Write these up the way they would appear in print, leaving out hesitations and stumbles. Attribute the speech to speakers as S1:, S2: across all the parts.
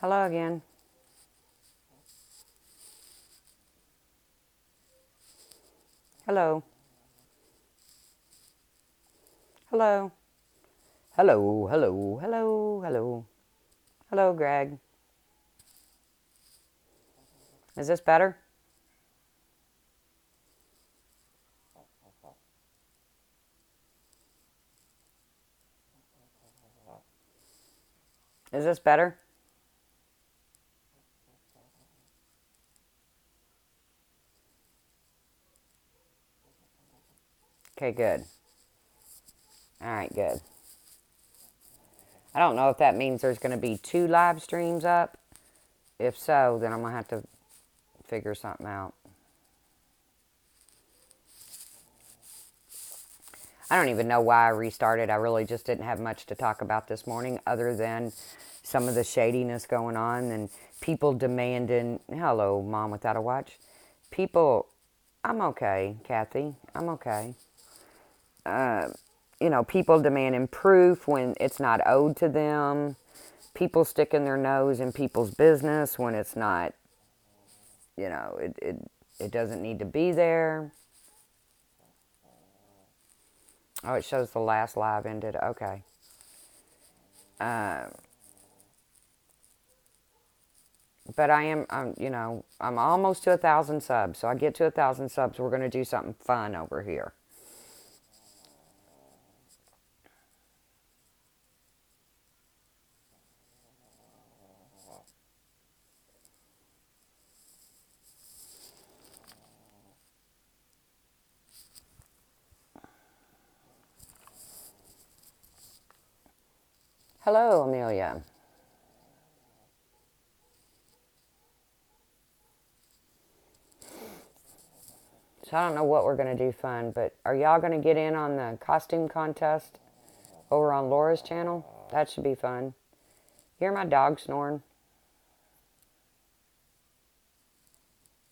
S1: Hello again. Hello. Hello. Hello. Hello. Hello. Hello. Hello, Greg. Is this better? Is this better? Okay, good. All right, good. I don't know if that means there's going to be two live streams up. If so, then I'm going to have to figure something out. I don't even know why I restarted. I really just didn't have much to talk about this morning other than some of the shadiness going on and people demanding, hello, Mom Without a Watch. People, I'm okay, Kathy. I'm okay. People demanding proof when it's not owed to them. People sticking their nose in people's business when it's not, it doesn't need to be there. Oh, it shows the last live ended. Okay. Uh, but I'm almost to 1,000 subs. So I get to 1,000 subs, we're going to do something fun over here. Hello, Amelia. So I don't know what we're going to do fun, but are y'all going to get in on the costume contest over on Laura's channel? That should be fun. You hear my dog snoring?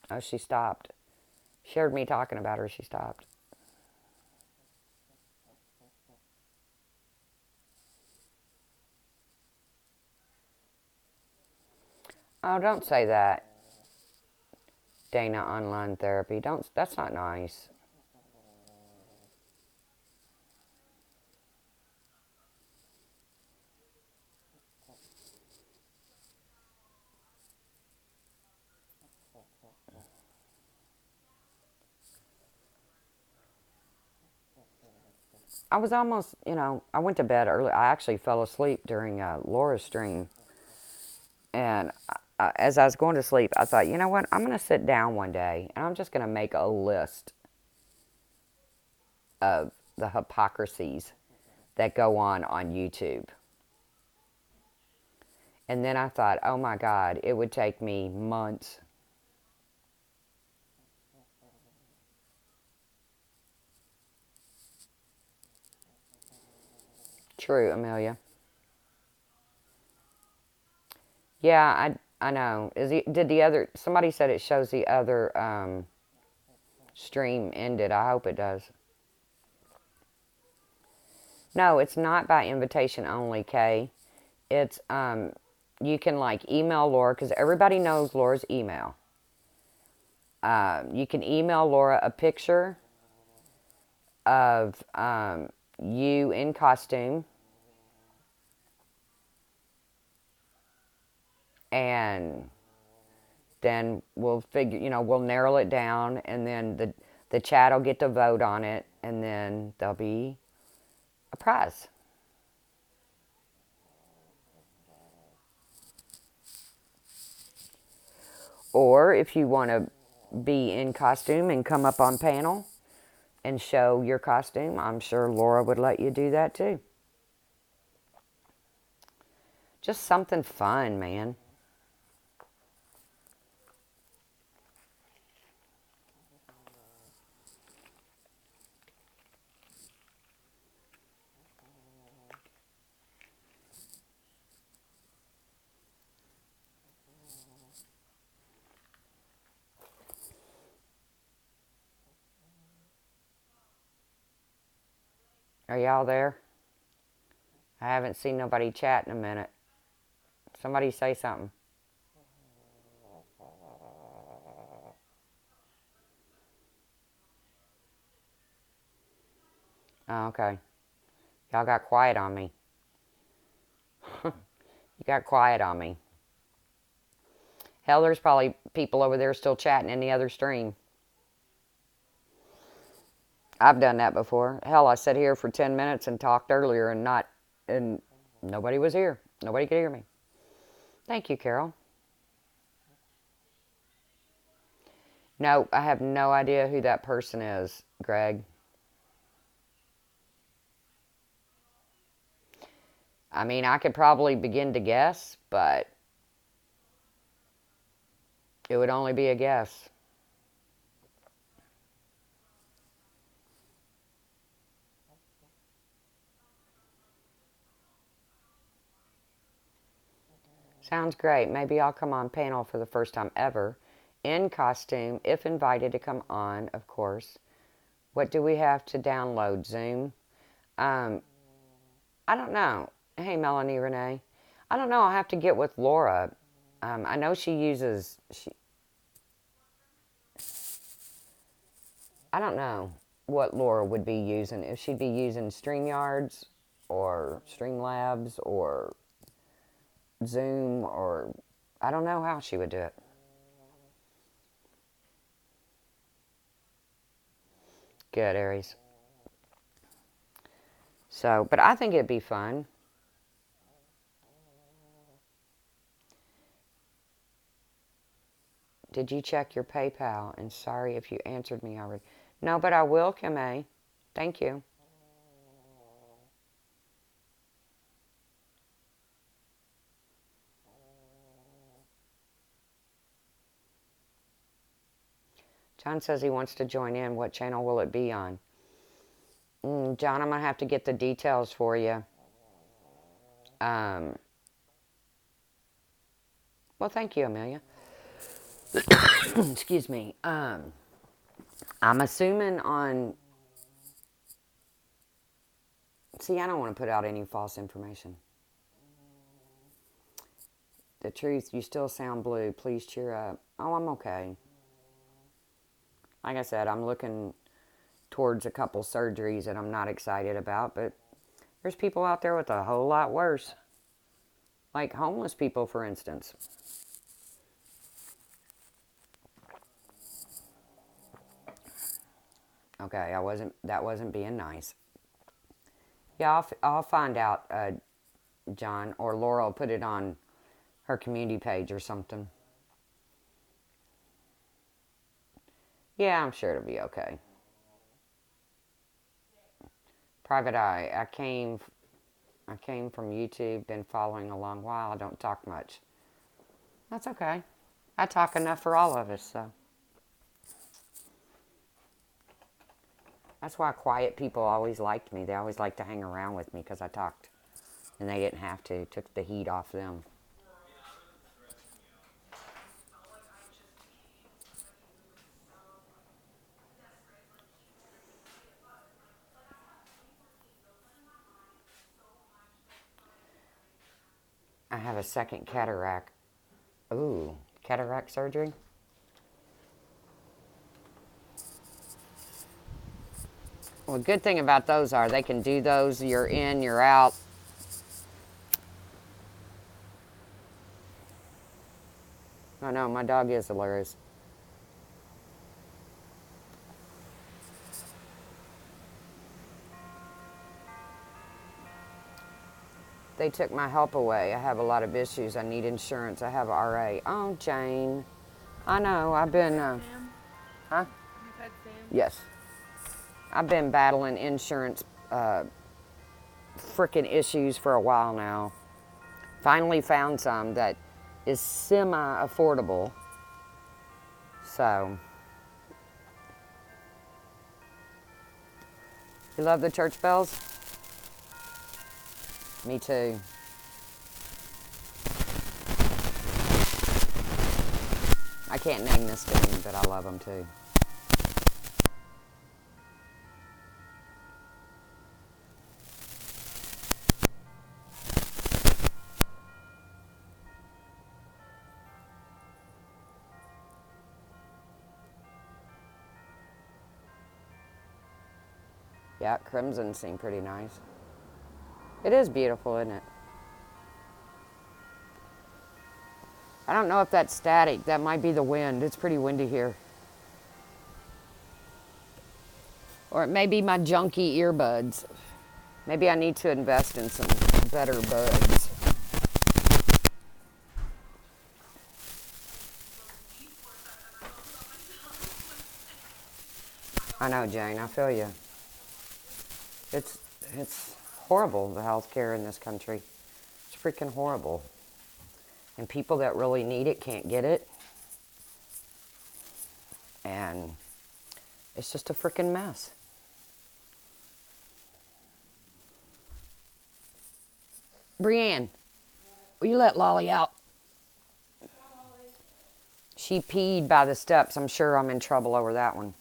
S1: Oh, she stopped. She heard me talking about her. She stopped. Oh, don't say that. Dana online therapy. Don't. That's not nice. I was almost, I went to bed early. I actually fell asleep during Laura's stream. And as I was going to sleep, I thought, you know what? I'm going to sit down one day and I'm just going to make a list of the hypocrisies that go on YouTube. And then I thought, oh my God, it would take me months. True, Amelia. Yeah, I know. Did the other, somebody said it shows the other stream ended. I hope it does. No, it's not by invitation only, Kay. It's, you can like email Laura because everybody knows Laura's email. You can email Laura a picture of you in costume, and then we'll figure, we'll narrow it down, and then the chat will get to vote on it, and then there'll be a prize. Or if you want to be in costume and come up on panel and show your costume, I'm sure Laura would let you do that too. Just something fun, man. Are y'all there? I haven't seen nobody chat in a minute. Somebody say something. Oh, okay. Y'all got quiet on me. You got quiet on me. Hell, there's probably people over there still chatting in the other stream. I've done that before. Hell, I sat here for 10 minutes and talked earlier and nobody was here. Nobody could hear me. Thank you, Carol. No, I have no idea who that person is, Greg. I mean, I could probably begin to guess, but it would only be a guess. Sounds great. Maybe I'll come on panel for the first time ever in costume, if invited to come on, of course. What do we have to download? Zoom? Um, I don't know. Hey, Melanie Renee. I don't know. I'll have to get with Laura. I know she uses. I don't know what Laura would be using. If she'd be using StreamYards or Streamlabs or Zoom or I don't know how she would do it. Good, Aries. So, but I think it'd be fun. Did you check your PayPal? And sorry if you answered me already. No, but I will, Kim A. Thank you. John says he wants to join in. What channel will it be on? John, I'm going to have to get the details for you. Well, thank you, Amelia. Excuse me. I'm assuming on... See, I don't want to put out any false information. The truth, you still sound blue. Please cheer up. Oh, I'm okay. Like I said, I'm looking towards a couple surgeries that I'm not excited about, but there's people out there with a whole lot worse. Like homeless people, for instance. Okay, that wasn't being nice. Yeah, I'll find out, John, or Laura will put it on her community page or something. Yeah, I'm sure it'll be okay. Private Eye, I came from YouTube, been following a long while. I don't talk much. That's okay. I talk enough for all of us, so. That's why quiet people always liked me. They always liked to hang around with me because I talked. And they didn't have to. It took the heat off them. I have a second cataract. Ooh, cataract surgery? Well, the good thing about those are they can do those. You're in, you're out. I know, my dog is hilarious. They took my help away. I have a lot of issues. I need insurance. I have RA. Oh, Jane. I know. I've been... huh?
S2: You've had Sam?
S1: Yes. I've been battling insurance frickin' issues for a while now. Finally found some that is semi-affordable. So... You love the church bells? Me too. I can't name this tune, but I love them too. Yeah, crimson seemed pretty nice. It is beautiful, isn't it? I don't know if that's static. That might be the wind. It's pretty windy here. Or it may be my junky earbuds. Maybe I need to invest in some better buds. I know, Jane. I feel you. It's it's horrible, the health care in this country. It's freaking horrible. And people that really need it can't get it. And it's just a freaking mess. Brienne, will you let Lolly out? She peed by the steps. I'm sure I'm in trouble over that one.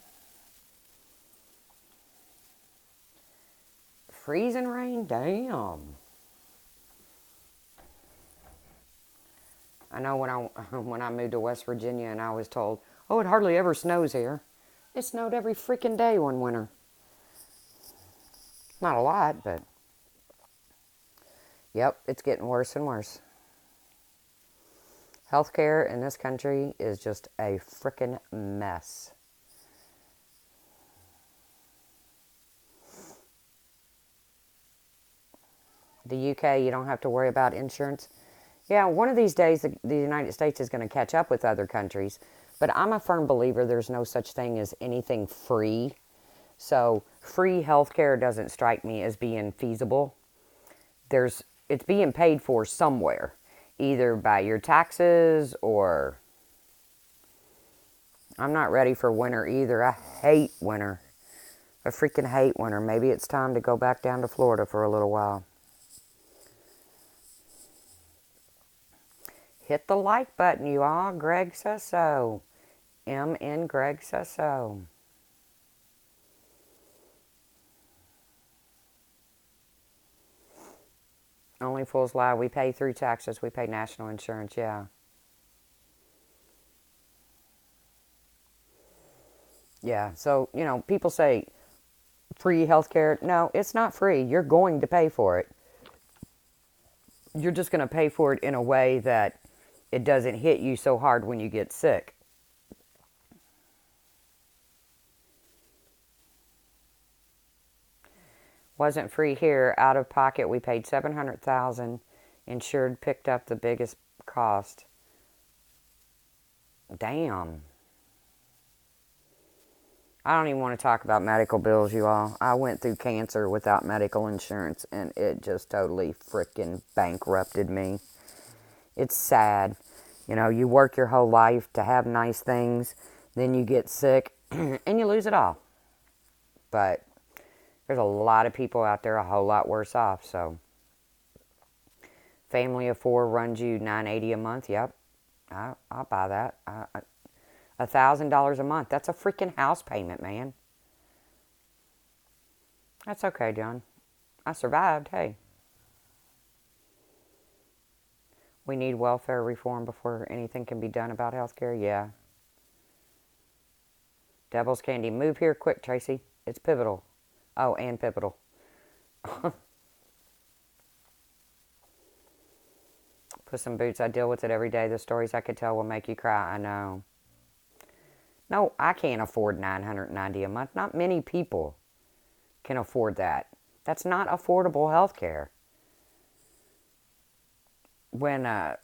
S1: Freezing rain? Damn. I know when I moved to West Virginia and I was told, oh, it hardly ever snows here. It snowed every freaking day one winter. Not a lot, but yep, it's getting worse and worse. Healthcare in this country is just a freaking mess. The UK, you don't have to worry about insurance. Yeah, one of these days the United States is going to catch up with other countries. But I'm a firm believer there's no such thing as anything free. So free healthcare doesn't strike me as being feasible. It's being paid for somewhere, either by your taxes or I'm not ready for winter either. I hate winter. I freaking hate winter. Maybe it's time to go back down to Florida for a little while. Hit the like button, you all. Greg says so. MN Greg says so. Only fools lie. We pay through taxes. We pay national insurance, yeah. Yeah, so, people say free healthcare. No, it's not free. You're going to pay for it. You're just going to pay for it in a way that it doesn't hit you so hard when you get sick. Wasn't free here. Out of pocket, we paid $700,000. Insured picked up the biggest cost. Damn. I don't even want to talk about medical bills, you all. I went through cancer without medical insurance, and it just totally freaking bankrupted me. It's sad. You work your whole life to have nice things, then you get sick, and you lose it all. But there's a lot of people out there a whole lot worse off, so family of 4 runs you $980 a month. Yep, I'll buy that. $1,000 a month. That's a freaking house payment, man. That's okay, John. I survived. Hey, we need welfare reform before anything can be done about health care. Yeah. Devil's Candy. Move here quick, Tracy. It's pivotal. Oh, and pivotal. Puss in Boots. I deal with it every day. The stories I could tell will make you cry. I know. No, I can't afford $990 a month. Not many people can afford that. That's not affordable health care. When I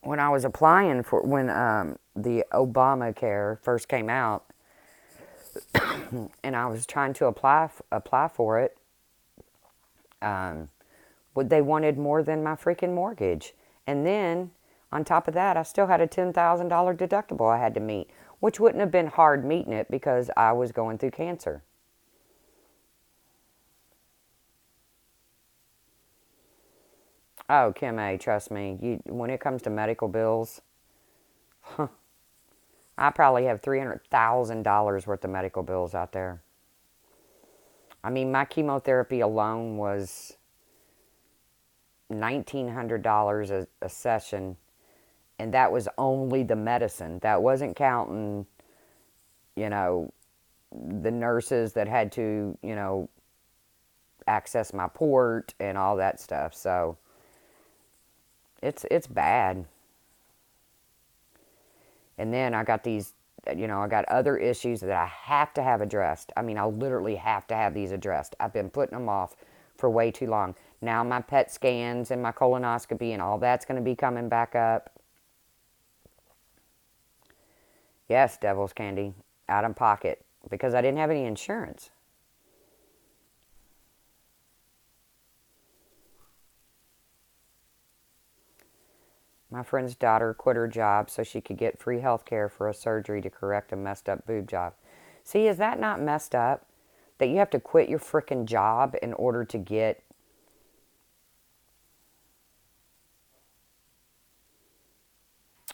S1: was applying for the Obamacare first came out, and I was trying to apply for it, they wanted more than my freaking mortgage, and then on top of that, I still had a $10,000 deductible I had to meet, which wouldn't have been hard meeting it because I was going through cancer. Oh, Kim A., trust me, when it comes to medical bills, I probably have $300,000 worth of medical bills out there. I mean, my chemotherapy alone was $1,900 a session, and that was only the medicine. That wasn't counting, the nurses that had to, access my port and all that stuff. So it's bad. And then I got these, I got other issues that I have to have addressed. I mean, I literally have to have these addressed. I've been putting them off for way too long. Now my PET scans and my colonoscopy and all that's going to be coming back up. Yes, Devil's Candy, out of pocket, because I didn't have any insurance. My friend's daughter quit her job so she could get free health care for a surgery to correct a messed up boob job. See, is that not messed up? That you have to quit your frickin' job in order to get...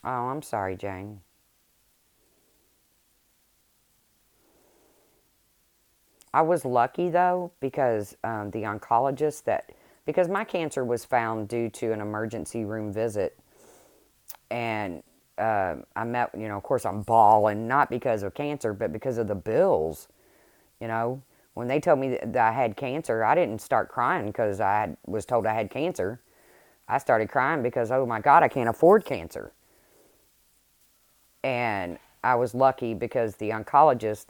S1: Oh, I'm sorry, Jane. I was lucky, though, because the oncologist that... Because my cancer was found due to an emergency room visit. And I met, of course, I'm bawling, not because of cancer, but because of the bills. When they told me that I had cancer, I didn't start crying because was told I had cancer. I started crying because, oh my God, I can't afford cancer. And I was lucky because the oncologist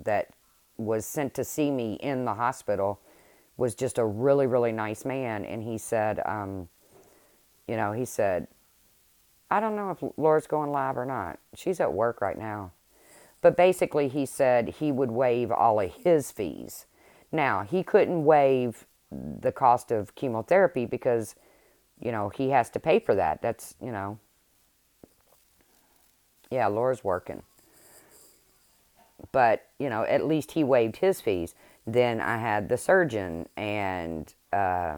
S1: that was sent to see me in the hospital was just a really, really nice man. And he said, he said, I don't know if Laura's going live or not. She's at work right now. But basically, he said he would waive all of his fees. Now, he couldn't waive the cost of chemotherapy because, he has to pay for that. That's, yeah, Laura's working. But, at least he waived his fees. Then I had the surgeon, and my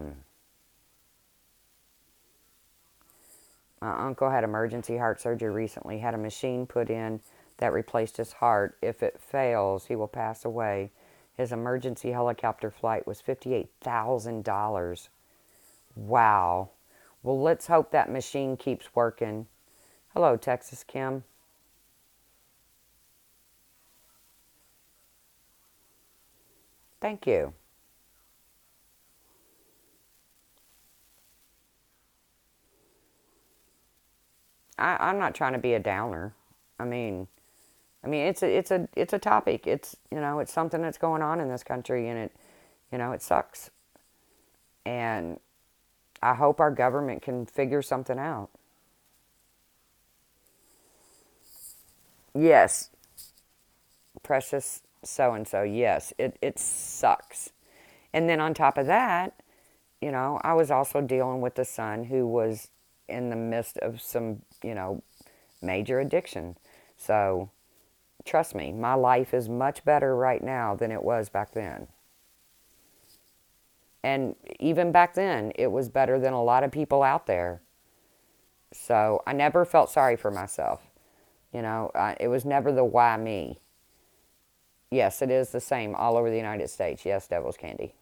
S1: uncle had emergency heart surgery recently, had a machine put in that replaced his heart. If it fails, he will pass away. His emergency helicopter flight was $58,000. Wow. Well, let's hope that machine keeps working. Hello, Texas Kim. Thank you. I'm not trying to be a downer. I mean, it's a topic. It's something that's going on in this country, and it sucks. And I hope our government can figure something out. Yes, precious so and so. Yes, it sucks. And then on top of that, I was also dealing with a son who was in the midst of some, major addiction. So trust me, my life is much better right now than it was back then. And even back then, it was better than a lot of people out there. So I never felt sorry for myself. It was never the why me. Yes, it is the same all over the United States. Yes, Devil's Candy.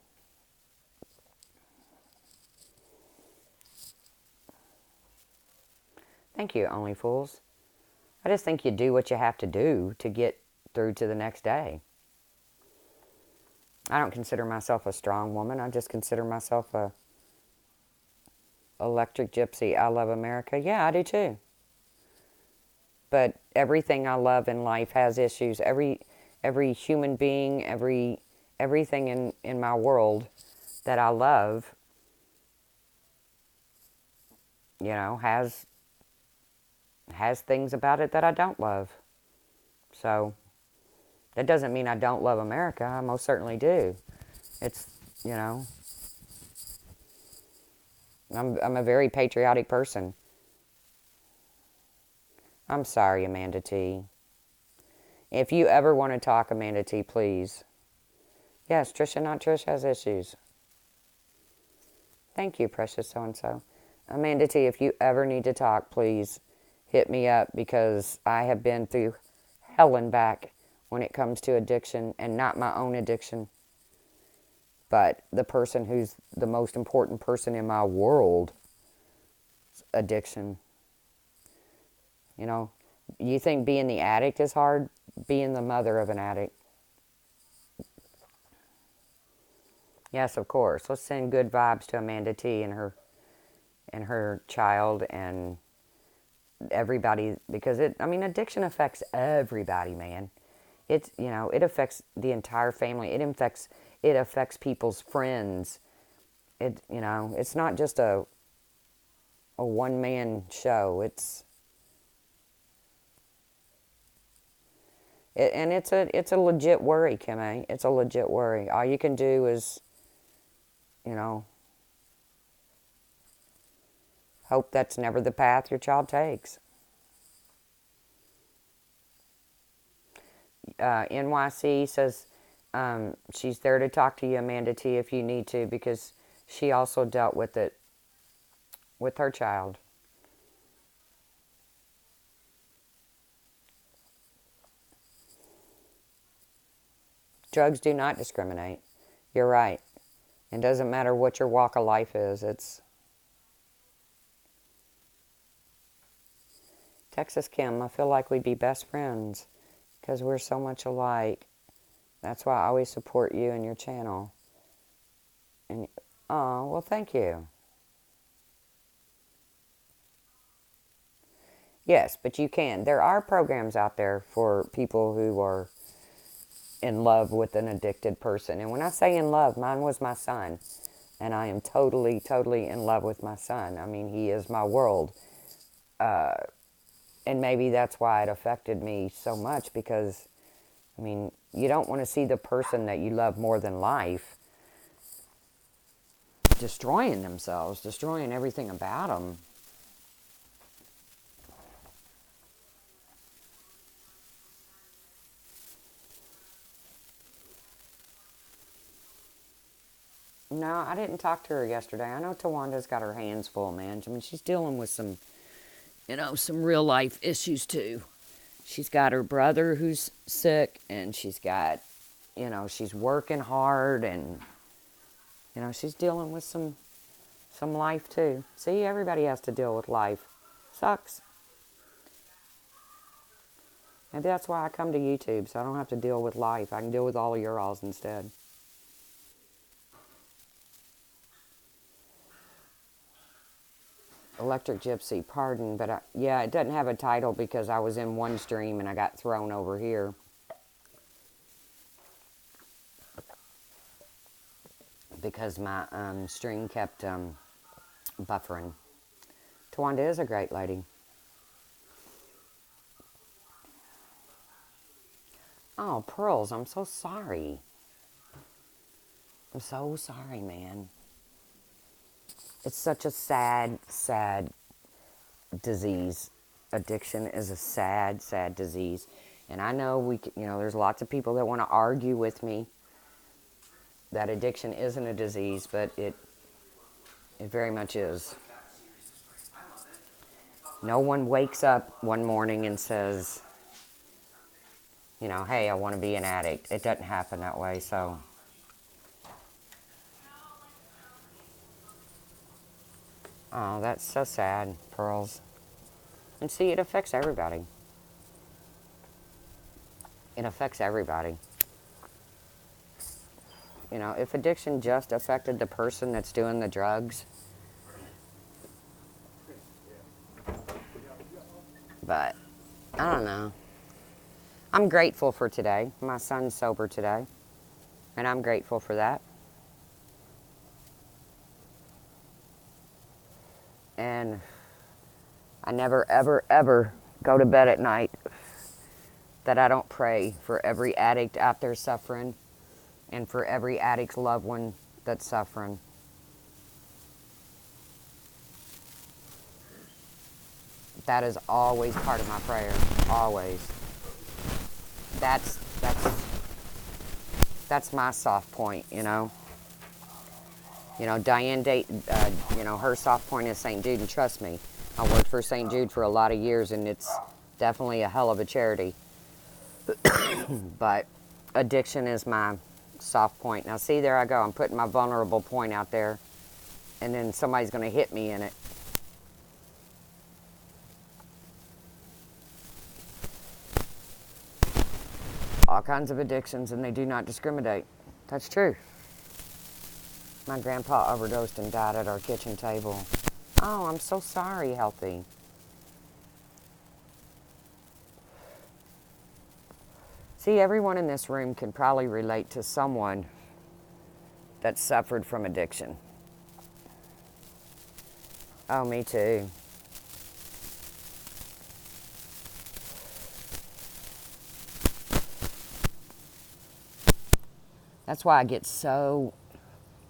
S1: Thank you, Only Fools. I just think you do what you have to do to get through to the next day. I don't consider myself a strong woman. I just consider myself a electric gypsy. I love America. Yeah, I do too. But everything I love in life has issues. Every human being, everything in my world that I love, has things about it that I don't love. So that doesn't mean I don't love America. I most certainly do. It's, I'm a very patriotic person. I'm sorry, Amanda T. If you ever want to talk, Amanda T, please. Yes, Trisha Not Trish has issues. Thank you, precious so-and-so. Amanda T, if you ever need to talk, please hit me up, because I have been through hell and back when it comes to addiction, and not my own addiction, but the person who's the most important person in my world addiction. You think being the addict is hard? Being the mother of an addict. Yes, of course. Let's send good vibes to Amanda T and her child and everybody, because addiction affects everybody, man. It's, it affects the entire family. It affects people's friends. It's not just a one man show. It's a legit worry, Kimmy. It's a legit worry. All you can do is, you know, hope that's never the path your child takes. NYC says she's there to talk to you, Amanda T, if you need to, because she also dealt with it with her child. Drugs do not discriminate. You're right. It doesn't matter what your walk of life is. It's Texas Kim. I feel like we'd be best friends because we're so much alike. That's why I always support you and your channel. And oh, well, thank you. Yes, but you can. There are programs out there for people who are in love with an addicted person. And when I say in love, mine was my son. And I am totally, totally in love with my son. I mean, he is my world. And maybe that's why it affected me so much, because, you don't want to see the person that you love more than life destroying themselves, destroying everything about them. No, I didn't talk to her yesterday. I know Tawanda's got her hands full, man. She's dealing with some real life issues too. She's got her brother who's sick, and she's got, she's working hard, and, she's dealing with some life too. See, everybody has to deal with life. Sucks. Maybe that's why I come to YouTube, so I don't have to deal with life. I can deal with all of your alls instead. Electric Gypsy, pardon, but yeah, it doesn't have a title because I was in one stream and I got thrown over here. Because my stream kept buffering. Tawanda is a great lady. Oh, Pearls, I'm so sorry. I'm so sorry, man. It's such a sad, sad disease. Addiction is a sad, sad disease. And I know there's lots of people that want to argue with me that addiction isn't a disease, but it very much is. No one wakes up one morning and says, hey, I want to be an addict. It doesn't happen that way, so. Oh, that's so sad, Pearls. And see, it affects everybody. It affects everybody. If addiction just affected the person that's doing the drugs. But, I don't know. I'm grateful for today. My son's sober today. And I'm grateful for that. And I never, ever, ever go to bed at night that I don't pray for every addict out there suffering and for every addict's loved one that's suffering. That is always part of my prayer. Always. That's my soft point, Diane Dayton, her soft point is St. Jude, and trust me, I worked for St. Jude for a lot of years, and it's definitely a hell of a charity. But addiction is my soft point. Now, see, there I go. I'm putting my vulnerable point out there, and then somebody's going to hit me in it. All kinds of addictions, and they do not discriminate. That's true. My grandpa overdosed and died at our kitchen table. Oh, I'm so sorry, Healthy. See, everyone in this room can probably relate to someone that suffered from addiction. Oh, me too. That's why I get so,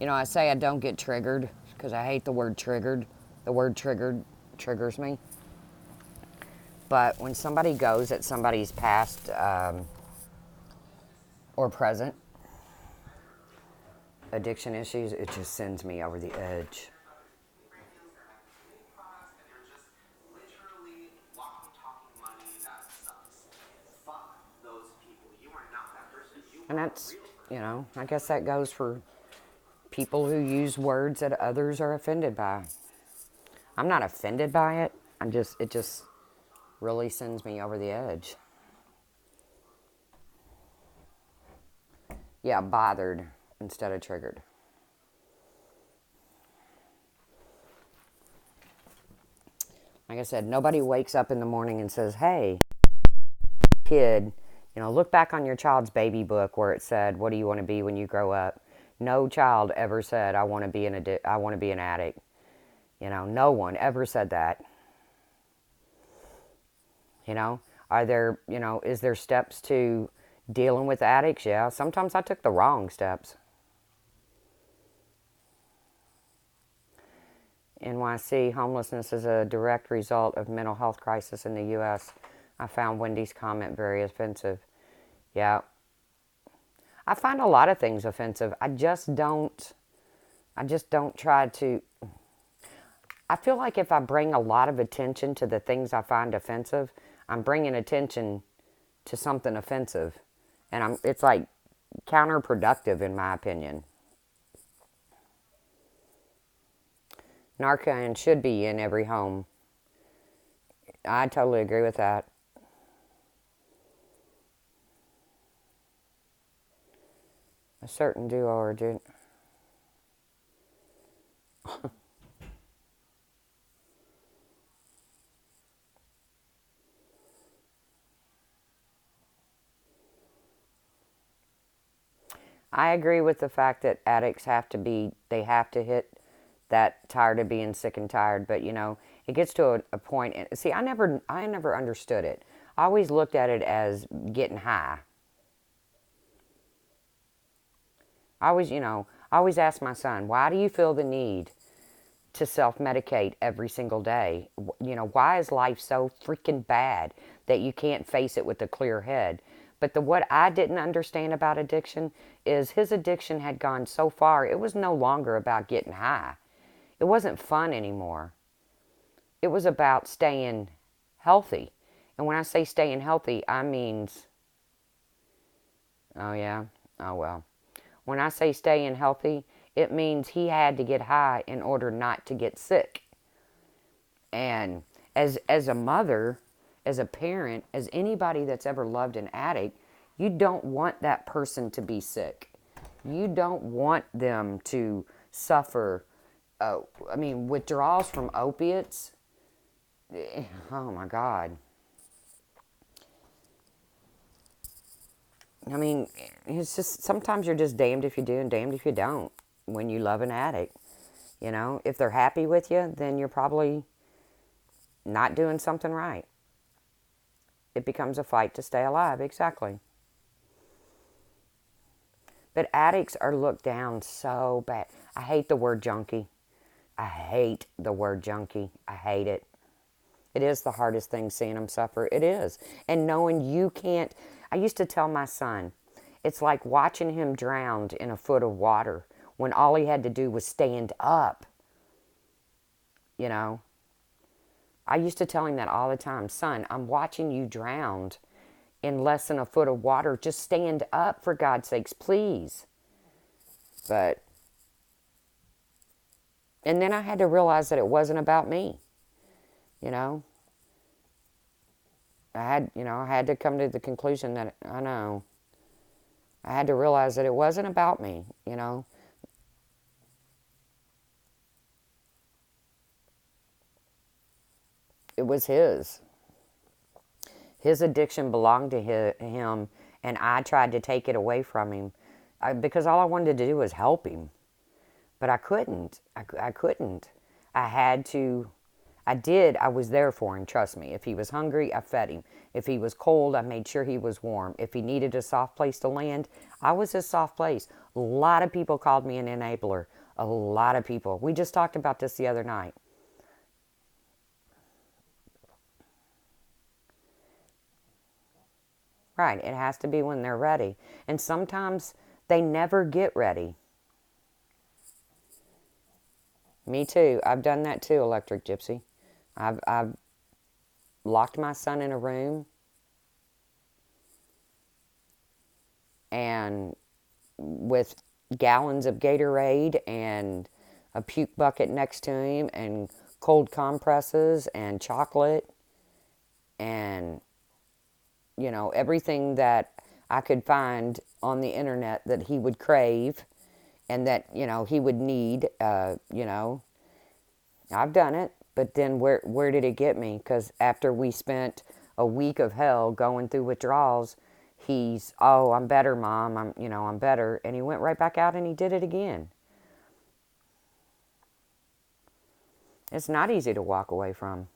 S1: I say I don't get triggered because I hate the word triggered. The word triggered triggers me. But when somebody goes at somebody's past or present addiction issues, it just sends me over the edge. And that's, I guess that goes for people who use words that others are offended by. I'm not offended by it. It just really sends me over the edge. Yeah, bothered instead of triggered. Like I said, nobody wakes up in the morning and says, hey, kid, look back on your child's baby book where it said, what do you want to be when you grow up? No child ever said, I want to be an addict. No one ever said that. Are there, is there steps to dealing with addicts? Yeah, sometimes I took the wrong steps. NYC, homelessness is a direct result of mental health crisis in the U.S. I found Wendy's comment very offensive. Yeah. I find a lot of things offensive. I just don't try to. I feel like if I bring a lot of attention to the things I find offensive, I'm bringing attention to something offensive. And it's like counterproductive in my opinion. Narcan should be in every home. I totally agree with that. A certain duo or dude. I agree with the fact that addicts have to hit that tired of being sick and tired. But, it gets to a point. And see, I never understood it. I always looked at it as getting high. I always ask my son, why do you feel the need to self-medicate every single day? Why is life so freaking bad that you can't face it with a clear head? But what I didn't understand about addiction is his addiction had gone so far, it was no longer about getting high. It wasn't fun anymore. It was about staying healthy. And when I say staying healthy, I mean, oh yeah, oh well. When I say staying healthy, it means he had to get high in order not to get sick. And as a mother, as a parent, as anybody that's ever loved an addict, you don't want that person to be sick. You don't want them to suffer. Withdrawals from opiates. Oh my God. It's just sometimes you're just damned if you do and damned if you don't when you love an addict. If they're happy with you, then you're probably not doing something right. It becomes a fight to stay alive, exactly. But addicts are looked down so bad. I hate the word junkie. I hate the word junkie. I hate it. It is the hardest thing seeing them suffer. It is. And knowing you can't. I used to tell my son, it's like watching him drowned in a foot of water when all he had to do was stand up. I used to tell him that all the time. Son, I'm watching you drowned in less than a foot of water. Just stand up, for God's sakes, please. And then I had to realize that it wasn't about me. I had to come to the conclusion that I had to realize that it wasn't about me. It was his. His addiction belonged to him, and I tried to take it away from him because all I wanted to do was help him. But I couldn't. I couldn't. I had to. I did. I was there for him, trust me. If he was hungry, I fed him. If he was cold, I made sure he was warm. If he needed a soft place to land, I was his soft place. A lot of people called me an enabler. A lot of people. We just talked about this the other night. Right. It has to be when they're ready. And sometimes they never get ready. Me too. I've done that too, Electric Gypsy. I've locked my son in a room and with gallons of Gatorade and a puke bucket next to him and cold compresses and chocolate and, everything that I could find on the internet that he would crave and that, he would need, I've done it. But then where did it get me? Because after we spent a week of hell going through withdrawals, oh, I'm better, Mom. I'm better. And he went right back out and he did it again. It's not easy to walk away from.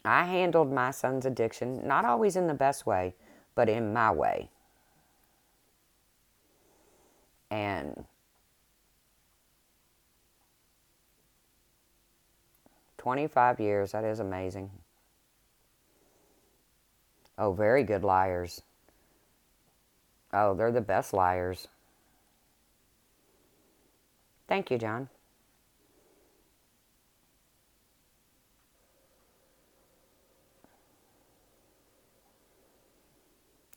S1: I handled my son's addiction, not always in the best way, but in my way. And 25 years, that is amazing. Oh, very good liars. Oh, they're the best liars. Thank you, John.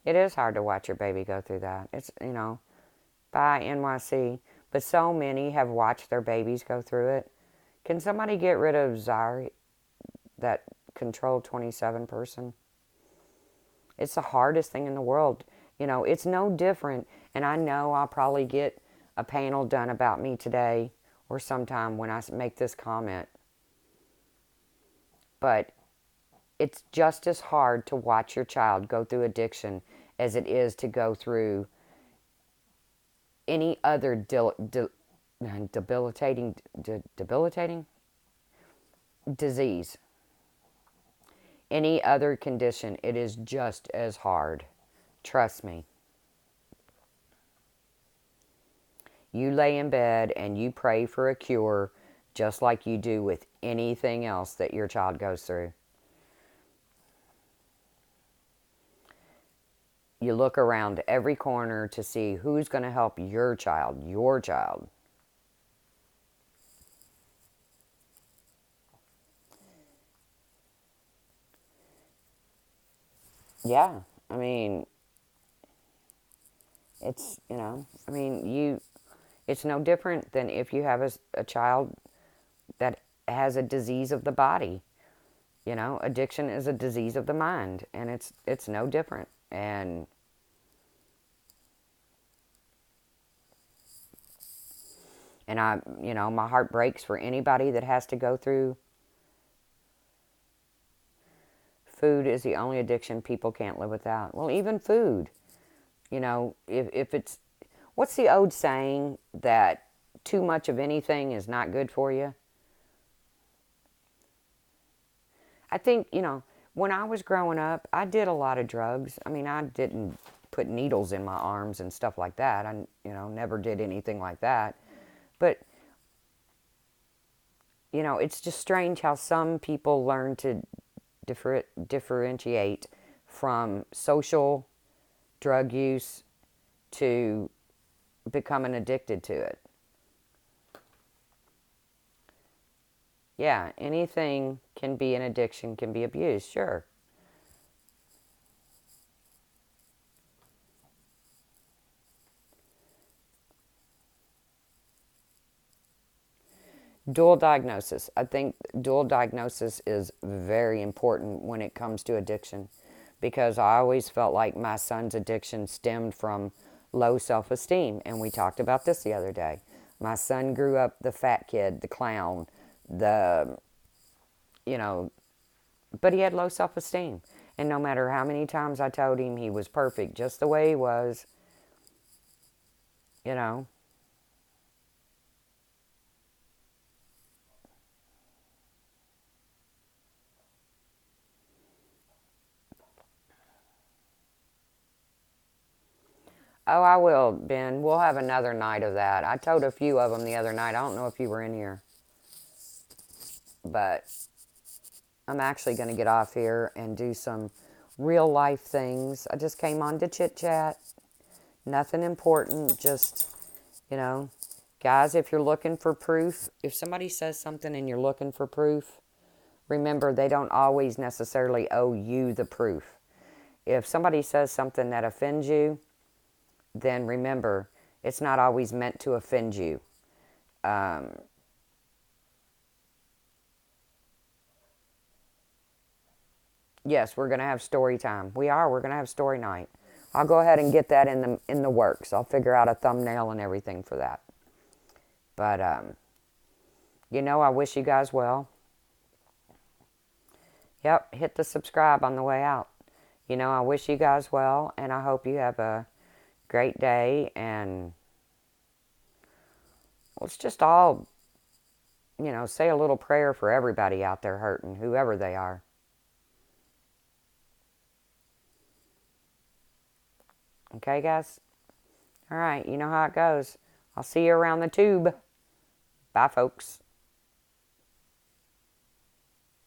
S1: It is hard to watch your baby go through that. It's, by NYC. But so many have watched their babies go through it. Can somebody get rid of Zari, that Control 27 person? It's the hardest thing in the world. It's no different. And I know I'll probably get a panel done about me today or sometime when I make this comment. But it's just as hard to watch your child go through addiction as it is to go through any other debilitating disease. Any other condition, it is just as hard. Trust me. You lay in bed and you pray for a cure just like you do with anything else that your child goes through. You look around every corner to see who's going to help your child, your child. Yeah, I mean, it's, it's no different than if you have a child that has a disease of the body. Addiction is a disease of the mind, and it's no different. And my heart breaks for anybody that has to go through. Food is the only addiction people can't live without. Well, even food, if it's, what's the old saying that too much of anything is not good for you? I think, when I was growing up, I did a lot of drugs. I mean, I didn't put needles in my arms and stuff like that. I, never did anything like that. But, it's just strange how some people learn to differentiate from social drug use to becoming addicted to it. Yeah, anything can be an addiction, can be abused, sure. Dual diagnosis. I think dual diagnosis is very important when it comes to addiction because I always felt like my son's addiction stemmed from low self-esteem. And we talked about this the other day. My son grew up the fat kid, the clown, the you know, but he had low self-esteem. And no matter how many times I told him he was perfect just the way he was, you know, oh, I will, Ben. We'll have another night of that. I told a few of them the other night. I don't know if you were in here, but I'm actually going to get off here and do some real life things. I just came on to chit chat. Nothing important. Just, you know, guys, if you're looking for proof, if somebody says something and you're looking for proof, remember they don't always necessarily owe you the proof. If somebody says something that offends you, then remember it's not always meant to offend you. Um, yes, we're going to have story time. We are. We're going to have story night. I'll go ahead and get that in the works. I'll figure out a thumbnail and everything for that. But I wish you guys well. Yep, hit the subscribe on the way out. I wish you guys well, and I hope you have a great day. And let's just all, say a little prayer for everybody out there hurting, whoever they are. Okay, guys? All right, you know how it goes. I'll see you around the tube. Bye, folks.